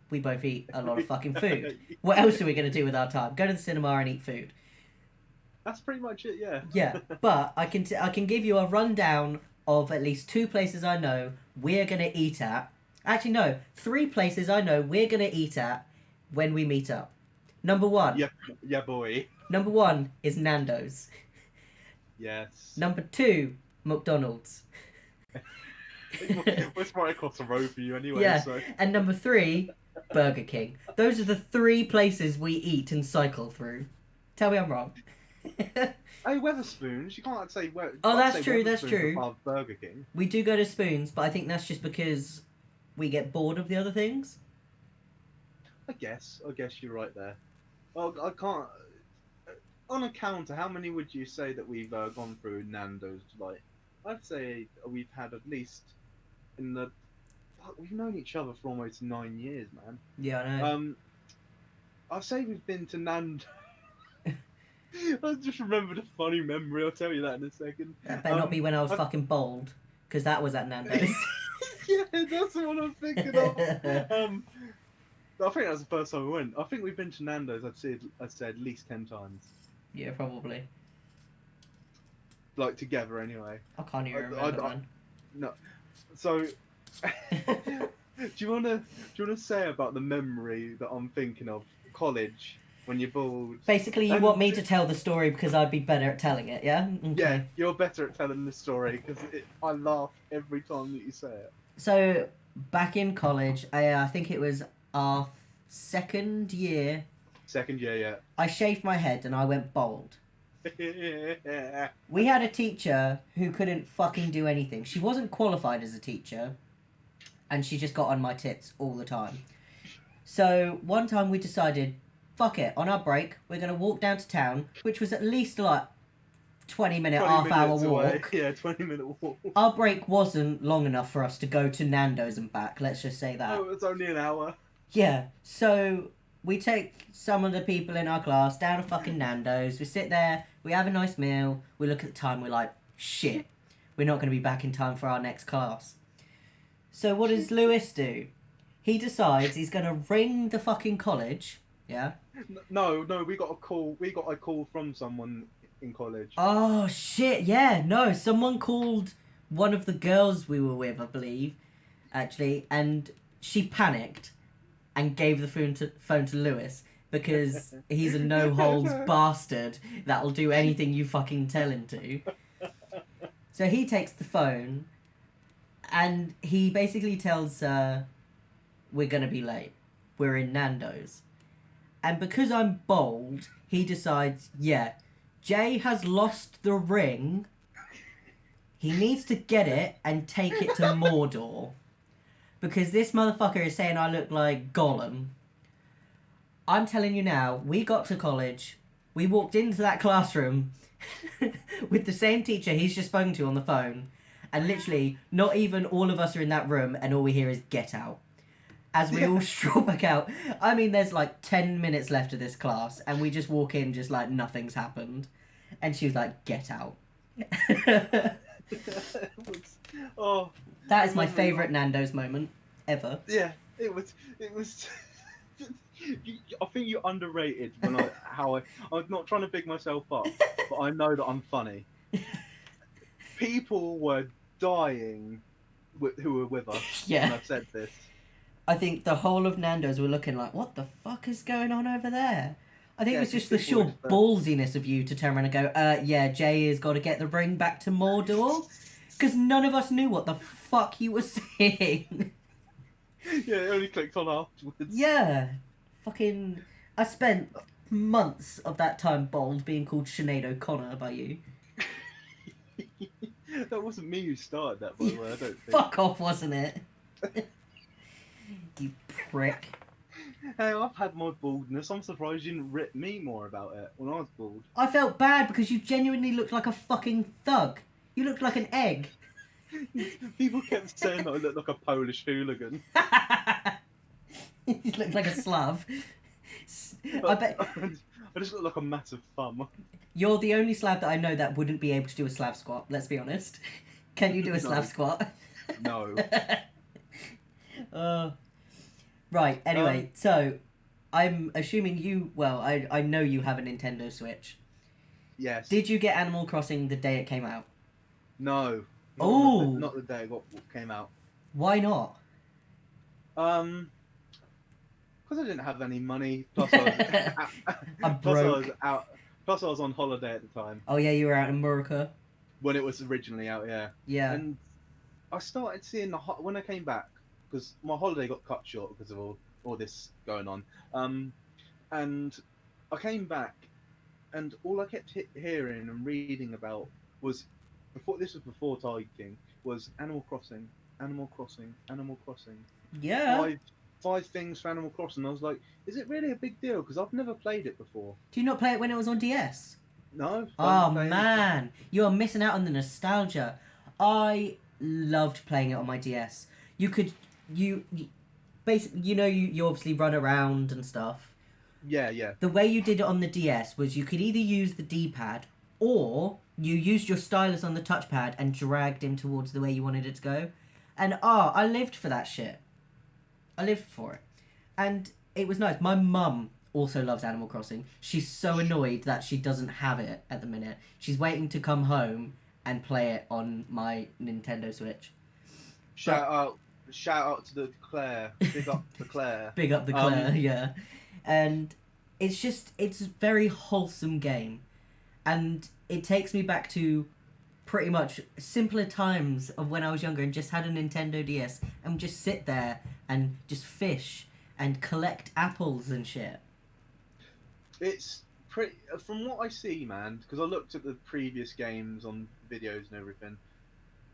We both eat a lot of fucking food. What else are we going to do with our time? Go to the cinema and eat food. That's pretty much it. Yeah. Yeah, but I can give you a rundown of at least 2 places I know we're going to eat at. Actually, no, 3 places I know we're going to eat at when we meet up. Number 1. Yeah, boy. Number 1 is Nando's. Yes. Number 2, McDonald's. It's right across the road for you anyway. Yeah, So. and number 3, Burger King. Those are the 3 places we eat and cycle through. Tell me I'm wrong. Hey, Weatherspoons, you can't say. Oh, that's say true, that's Wetherspoons true. above Burger King. We do go to Spoons, but I think that's just because we get bored of the other things. I guess you're right there. Well, I can't. On a counter, how many would you say that we've gone through Nando's? Like, I'd say we've had at least in the. We've known each other for almost 9 years, man. Yeah, I know. I'll say we've been to Nando's. I just remembered a funny memory. I'll tell you that in a second. That better not be when I was fucking bold, because that was at Nando's. Yeah, that's what I'm thinking of. I think that was the first time we went. I think we've been to Nando's. I'd say at least 10 times. Yeah, probably. Like together, anyway. I can't even remember, man. No. So, do you wanna say about the memory that I'm thinking of? College, when you're bored. Basically, you want me to tell the story because I'd be better at telling it, yeah? Okay. Yeah, you're better at telling the story because I laugh every time that you say it. So, back in college, I think it was our second year, Second year, yeah. I shaved my head and I went bald. We had a teacher who couldn't fucking do anything. She wasn't qualified as a teacher, and she just got on my tits all the time. So one time we decided, fuck it, on our break, we're going to walk down to town, which was at least like 20-minute, 20 half-hour minutes away. walk. Yeah, 20-minute walk. Our break wasn't long enough for us to go to Nando's and back, let's just say that. Oh, it was only an hour. Yeah, so we take some of the people in our class down to fucking Nando's, we sit there, we have a nice meal, we look at the time, we're like, shit, we're not going to be back in time for our next class. So what does Lewis do? He decides he's going to ring the fucking college, yeah? No, we got a call. We got a call from someone in college. Oh, shit, yeah, no, someone called one of the girls we were with, I believe, actually, and she panicked and gave the phone to Lewis because he's a no-holds bastard that'll do anything you fucking tell him to. So he takes the phone and he basically tells her, we're going to be late. We're in Nando's. And because I'm bold, he decides, yeah, Jay has lost the ring. He needs to get it and take it to Mordor. Because this motherfucker is saying I look like Gollum. I'm telling you now, we got to college, we walked into that classroom with the same teacher he's just spoken to on the phone, and literally, not even all of us are in that room, and all we hear is, get out. As we all stroll back out. I mean, there's like 10 minutes left of this class, and we just walk in just like nothing's happened. And she was like, get out. Oh, that is my favourite Nando's moment ever. Yeah, it was. I think you're underrated when I'm not trying to big myself up, but I know that I'm funny. People were dying who were with us when I said this. I think the whole of Nando's were looking like, what the fuck is going on over there? I think it was just the sheer ballsiness of you to turn around and go, yeah, Jay has got to get the ring back to Mordor. Because none of us knew what the fuck you were saying. Yeah, it only clicked on afterwards. Yeah. Fucking... I spent months of that time bold being called Sinead O'Connor by you. That wasn't me who started that, by the way, I don't think. Fuck off, wasn't it? You prick. Hey, I've had my baldness. I'm surprised you didn't rip me more about it when I was bald. I felt bad because you genuinely looked like a fucking thug. You looked like an egg. People kept saying that I looked like a Polish hooligan. You looked like a Slav. I bet... I just look like a massive thumb. You're the only Slav that I know that wouldn't be able to do a Slav squat, let's be honest. Can you do a Slav squat? No. Right, anyway, so I'm assuming you... Well, I know you have a Nintendo Switch. Yes. Did you get Animal Crossing the day it came out? No. Oh! Not the day it came out. Why not? Because I didn't have any money. Plus I was on holiday at the time. Oh yeah, you were out in America. When it was originally out, yeah. Yeah. And I started seeing when I came back, because my holiday got cut short because of all this going on. And I came back, and all I kept hearing and reading about was before Tiger King, was Animal Crossing, Animal Crossing, Animal Crossing. Yeah. Five things for Animal Crossing. I was like, is it really a big deal? Because I've never played it before. Do you not play it when it was on DS? No. Oh man, you are missing out on the nostalgia. I loved playing it on my DS. You basically, you obviously run around and stuff. Yeah. The way you did it on the DS was you could either use the D-pad or you used your stylus on the touchpad and dragged him towards the way you wanted it to go. And I lived for that shit. I lived for it. And it was nice. My mum also loves Animal Crossing. She's so annoyed that she doesn't have it at the minute. She's waiting to come home and play it on my Nintendo Switch. Shout out to the Claire. Big up the Claire. Big up the Claire, yeah. And it's a very wholesome game. And it takes me back to pretty much simpler times of when I was younger and just had a Nintendo DS and just sit there and just fish and collect apples and shit. It's pretty, from what I see, man, because I looked at the previous games on videos and everything,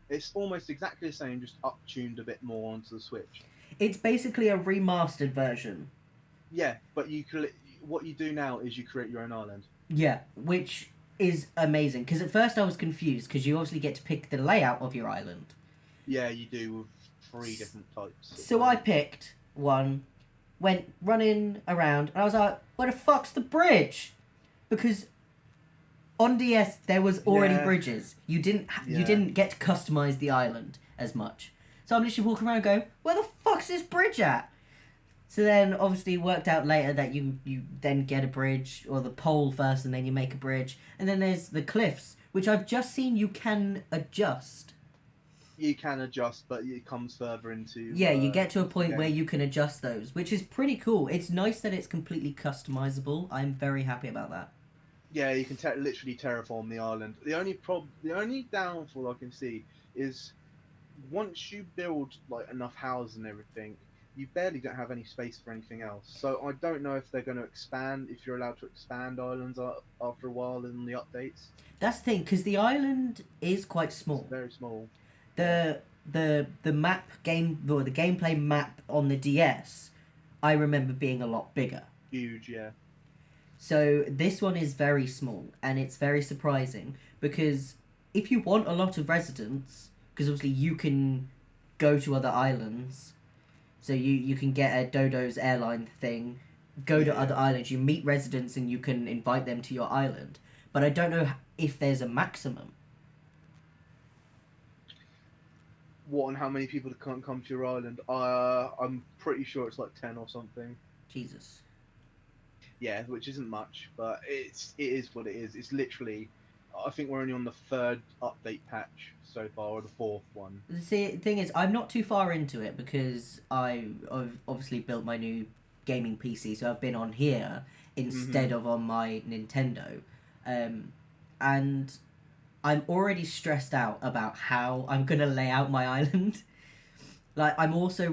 it's almost exactly the same, just up-tuned a bit more onto the Switch. It's basically a remastered version. Yeah, but what you do now is you create your own island. Yeah, which is amazing, because at first I was confused, because you obviously get to pick the layout of your island. Yeah, you do with 3 different types. So I picked one, went running around, and I was like, where the fuck's the bridge? Because on DS there was already bridges. You didn't get to customize the island as much. So I'm literally walking around going, where the fuck's this bridge at? So then obviously it worked out later that you then get a bridge, or the pole first and then you make a bridge. And then there's the cliffs, which I've just seen you can adjust. You can adjust, but it comes further into Yeah, you get to a into the point where game. you can adjust those, which is pretty cool. It's nice that it's completely customizable. I'm very happy about that. Yeah, you can literally terraform the island. The only downfall I can see is once you build like enough houses and everything, you barely don't have any space for anything else. So I don't know if they're going to expand, if you're allowed to expand islands after a while in the updates. That's the thing, because the island is quite It's small. very small. Yeah, The map game or the gameplay map on the DS, I remember being a lot bigger. huge. Yeah, So this one is very small, and it's very surprising because if you want a lot of residents, because obviously you can go to other islands, so you can get a Dodo's airline thing, go yeah, to yeah. other islands, you meet residents, and you can invite them to your island. But I don't know if there's a maximum. What and how many people can't come to your island? I'm pretty sure it's like 10 or something. Jesus. Yeah, which isn't much, but it is what it is. It's literally, I think we're only on the third update patch so far, or the fourth one. The thing is, I'm not too far into it because I've obviously built my new gaming PC, so I've been on here instead Hmm. of on my Nintendo. Um, and I'm already stressed out about how I'm gonna lay out my island. Like I'm also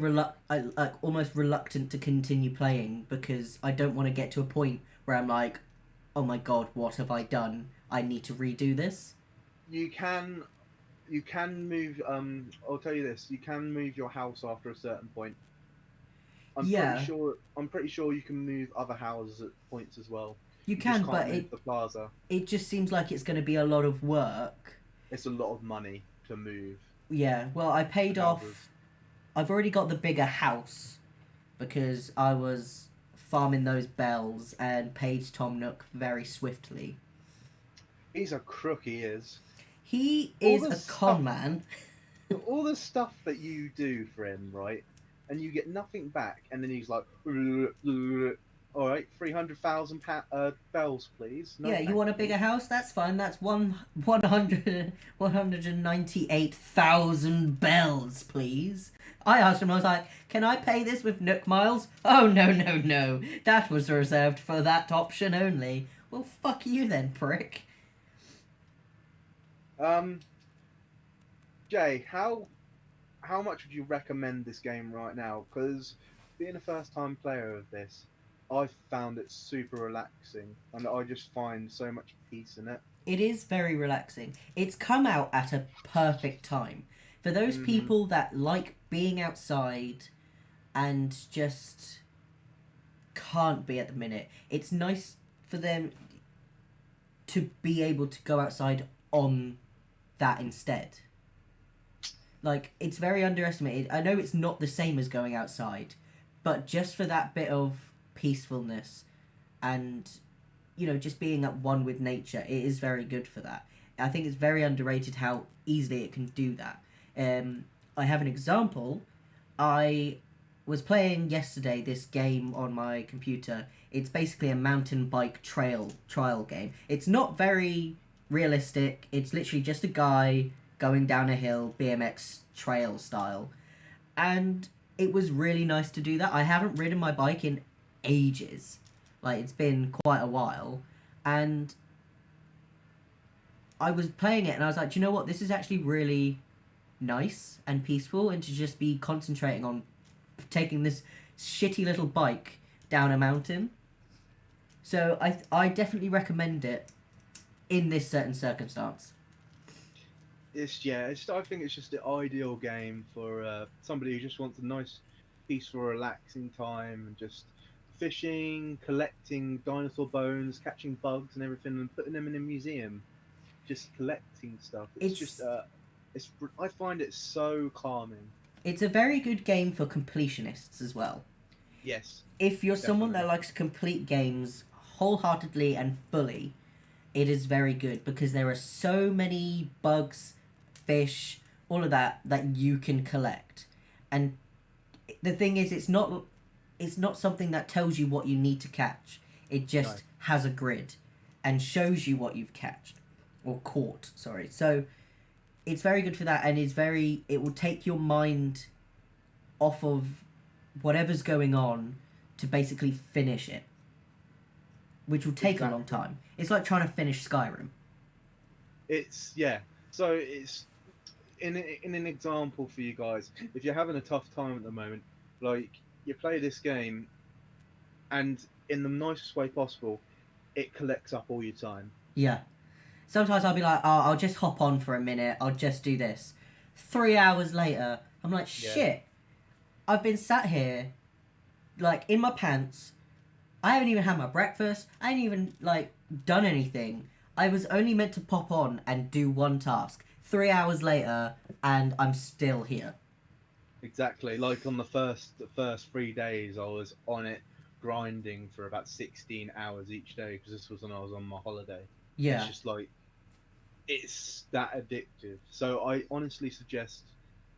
like almost reluctant to continue playing because I don't want to get to a point where I'm like, oh my god, what have I done? I need to redo this. You can you can move. I'll tell you this: you can move your house after a certain point. Yeah, I'm pretty sure you can move other houses at points as well. you You just can, can't but move the plaza. it just seems like it's going to be a lot of work. It's a lot of money to move Yeah, well, I paid houses. off. I've already got the bigger house because I was farming those bells and paid Tom Nook very swiftly. He's a crook. He is. He All is the a con stuff man. all the stuff that you do for him, right? And you get nothing back, and then he's like, "All right, 300,000 bells, please." No, Yeah, you thank want a you. bigger house? That's fine. That's 198,000 bells, please. I asked him, I was like, can I pay this with Nook Miles? Oh, no, no, no. That was reserved for that option only. Well, fuck you then, prick. Um, Jay, how much would you recommend this game right now? Because being a first time player of this, I've found it super relaxing, and I just find so much peace in it. It is very relaxing. It's come out at a perfect time. For those Hmm. people that like being outside and just can't be at the minute, it's nice for them to be able to go outside on that instead. Like, it's very underestimated. I know it's not the same as going outside, but just for that bit of peacefulness and, just being at one with nature, it is very good for that. I think it's very underrated how easily it can do that. I have an example. I was playing yesterday this game on my computer. It's basically a mountain bike trial game. It's not very realistic. It's literally just a guy going down a hill, BMX trail style. And it was really nice to do that. I haven't ridden my bike in ages. Like it's been quite a while. And I was playing it and I was like, do you know what? This is actually really nice and peaceful and to just be concentrating on taking this shitty little bike down a mountain. So I definitely recommend it in this certain circumstance. I think it's just the ideal game for somebody who just wants a nice, peaceful, relaxing time and just fishing, collecting dinosaur bones, catching bugs and everything, and putting them in a museum. Just collecting stuff. It's I find it so calming. it's a very good game for completionists as well. Yes, If you're someone definitely. that likes to complete games wholeheartedly and fully, it is very good because there are so many bugs, fish, all of that you can collect. And the thing is it's not something that tells you what you need to catch. It No. just has a grid and shows you what you've catched or caught, sorry. So it's very good for that, and it will take your mind off of whatever's going on to basically finish it, which will take a long Exactly. time. It's like trying to finish Skyrim. It's yeah. So it's in an example for you guys. If you're having a tough time at the moment, like you play this game, and in the nicest way possible, it collects up all your time. Yeah. Sometimes I'll be like, oh, I'll just hop on for a minute. I'll just do this. 3 hours later, I'm like, Yeah. shit. I've been sat here, like, in my pants. I haven't even had my breakfast. I ain't even, like, done anything. I was only meant to pop on and do one task. 3 hours later, and I'm still here. Exactly. Like on the first 3 days, I was on it grinding for about 16 hours each day because this was when I was on my holiday. It's Yeah. just like it's that addictive. So I honestly suggest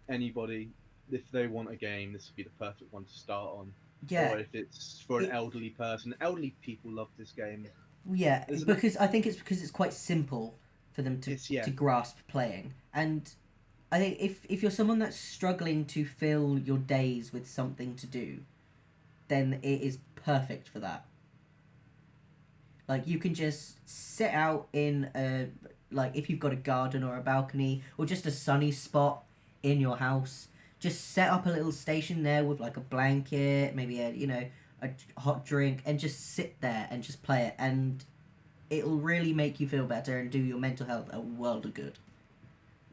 anybody, if they want a game, this would be the perfect one to start on. Yeah. Or if it's for an It, elderly person, elderly people love this game. yeah, There's an, because I think it's because it's quite simple for them it's yeah, to grasp playing. And I think if you're someone that's struggling to fill your days with something to do, then it is perfect for that. Like you can just sit out in a like if you've got a garden or a balcony or just a sunny spot in your house, just set up a little station there with like a blanket, maybe a hot drink, and just sit there and just play it, and it'll really make you feel better and do your mental health a world of good.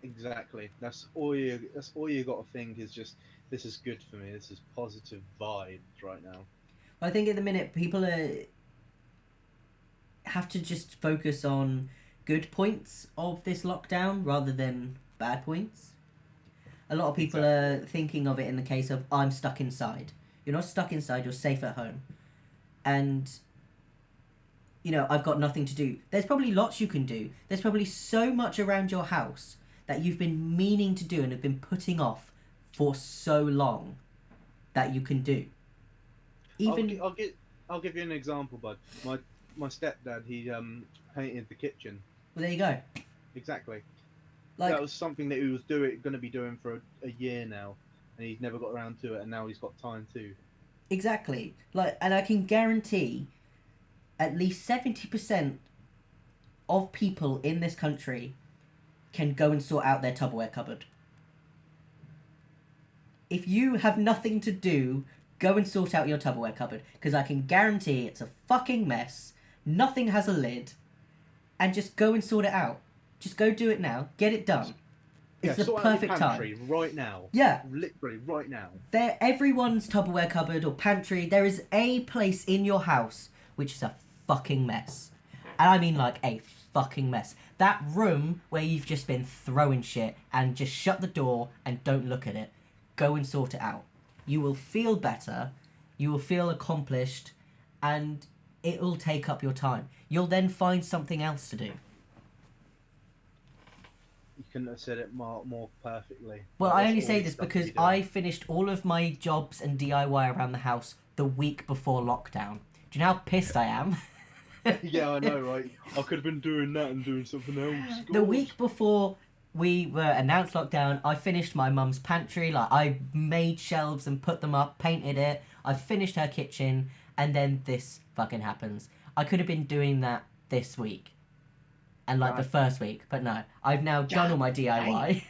exactly. That's all you got to think is just this is good for me. This is positive vibes right now. I think at the minute people have to just focus on good points of this lockdown rather than bad points. A lot of people Exactly. are thinking of it in the case of I'm stuck inside. You're not stuck inside, you're safe at home. And I've got nothing to do. There's probably lots you can do. There's probably so much around your house that you've been meaning to do and have been putting off for so long that you can do. I'll gi- Even I'll get I'll give you an example, bud. My stepdad, he painted the kitchen. well, there you go. Exactly. That Like was something that he was going to be doing for a year now, and he's never got around to it, and now he's got time too. exactly. Like and I can guarantee at least 70% of people in this country can go and sort out their Tupperware cupboard. If you have nothing to do, go and sort out your Tupperware cupboard because I can guarantee it's a fucking mess. Nothing has a lid, and just go and sort it out. Just go do it now. Get it done. Yeah, It's the sort out your perfect time. pantry right now. Yeah, Literally right now. there. Everyone's Tupperware cupboard or pantry. There is a place in your house which is a fucking mess, and I mean like a fucking mess. That room where you've just been throwing shit and just shut the door and don't look at it. Go and sort it out. You will feel better. You will feel accomplished, and it will take up your time. You'll then find something else to do. You couldn't have said it more perfectly. Well, Like, I that's only all say the this stuff because you do. I finished all of my jobs and DIY around the house the week before lockdown. Do you know how pissed I am? Yeah, I know, right? I could have been doing that and doing something else. The God. week before we were announced lockdown, I finished my mum's pantry. Like, I made shelves and put them up, painted it. I finished her kitchen, and then this fucking happens. I could have been doing that this week. And like the God. first week, but no. I've now done all God. my DIY.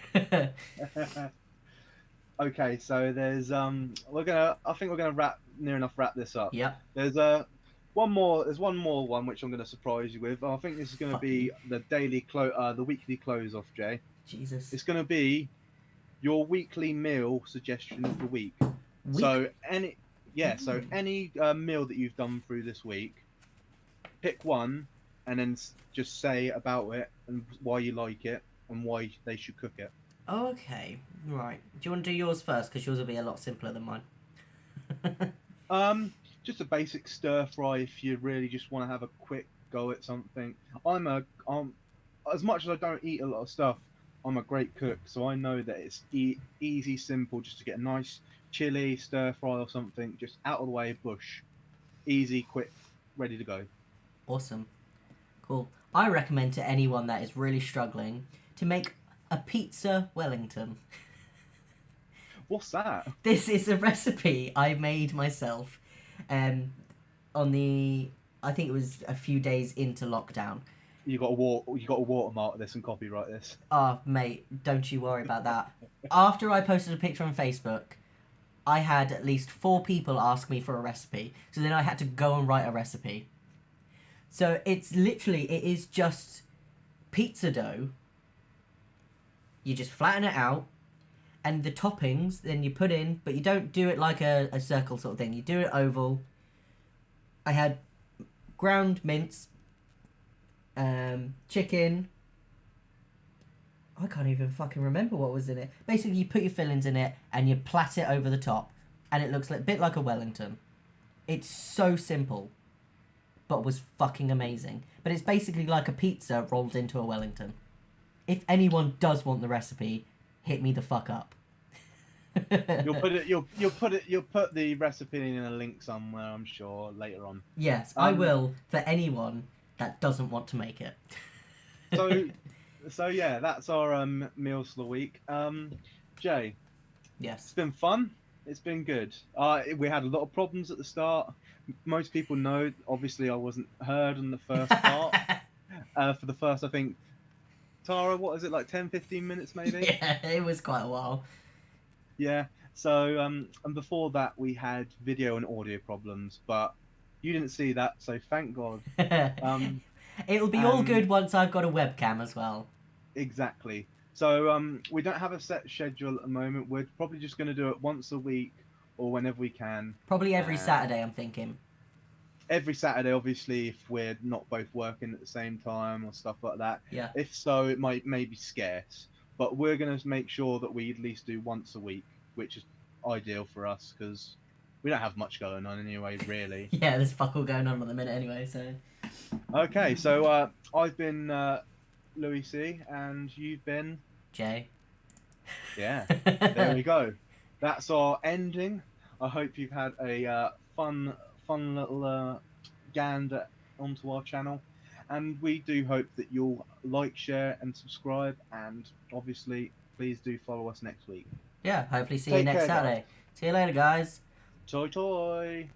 Okay, so there's I think we're gonna wrap this up. Yep. There's one more one which I'm gonna surprise you with. I think this is gonna Fucking be the weekly close off, Jay. Jesus. It's gonna be your weekly meal suggestion of the week. Week. So any meal that you've done through this week, pick one, and then just say about it and why you like it and why they should cook it. Okay. Right. Do you want to do yours first? Because yours will be a lot simpler than mine. Um, just a basic stir fry if you really just want to have a quick go at something. As much as I don't eat a lot of stuff, I'm a great cook, so I know that it's easy, simple, just to get a nice chili stir fry or something, just out of the way, bush, easy, quick, ready to go. Awesome. Cool. I recommend to anyone that is really struggling to make A pizza Wellington. What's that? This is a recipe I made myself on the... I think it was a few days into lockdown. You got to watermark this and copyright this. Oh, mate, don't you worry about that. After I posted a picture on Facebook, I had at least 4 people ask me for a recipe. So then I had to go and write a recipe. So it's literally, it is just pizza dough. You just flatten it out. And the toppings, then you put in, but you don't do it like a circle sort of thing. You do it oval. I had ground mince, chicken. I can't even fucking remember what was in it. Basically, you put your fillings in it and you plait it over the top, and it looks a bit like a Wellington. It's so simple, but was fucking amazing. But it's basically like a pizza rolled into a Wellington. If anyone does want the recipe, hit me the fuck up. You'll put the recipe in a link somewhere, I'm sure, later on. Yes, I will for anyone that doesn't want to make it. So yeah, that's our meals for the week. Jay, Yes. it's been fun. It's been good. We had a lot of problems at the start. Most people know, obviously, I wasn't heard on the first part. For the first, I think, Tara, what is it, like 10, 15 minutes maybe? Yeah, it was quite a while. Yeah. So, and before that, we had video and audio problems, but you didn't see that, so thank God. It'll be all good once I've got a webcam as well. Exactly. So, we don't have a set schedule at the moment. We're probably just going to do it once a week or whenever we can. Probably every Saturday, I'm thinking. Every Saturday, obviously, if we're not both working at the same time or stuff like that. Yeah. If so, it may be scarce. But we're going to make sure that we at least do once a week, which is ideal for us because we don't have much going on anyway, really. Yeah, there's fuck all going on at the minute anyway, so... Okay, so I've been Louis C, and you've been... Jay. Yeah, there we go. That's our ending. I hope you've had a fun little gander onto our channel. And we do hope that you'll like, share, and subscribe. And obviously, please do follow us next week. Yeah, hopefully see you Take next care, Saturday. guys. See you later, guys. Toi toi!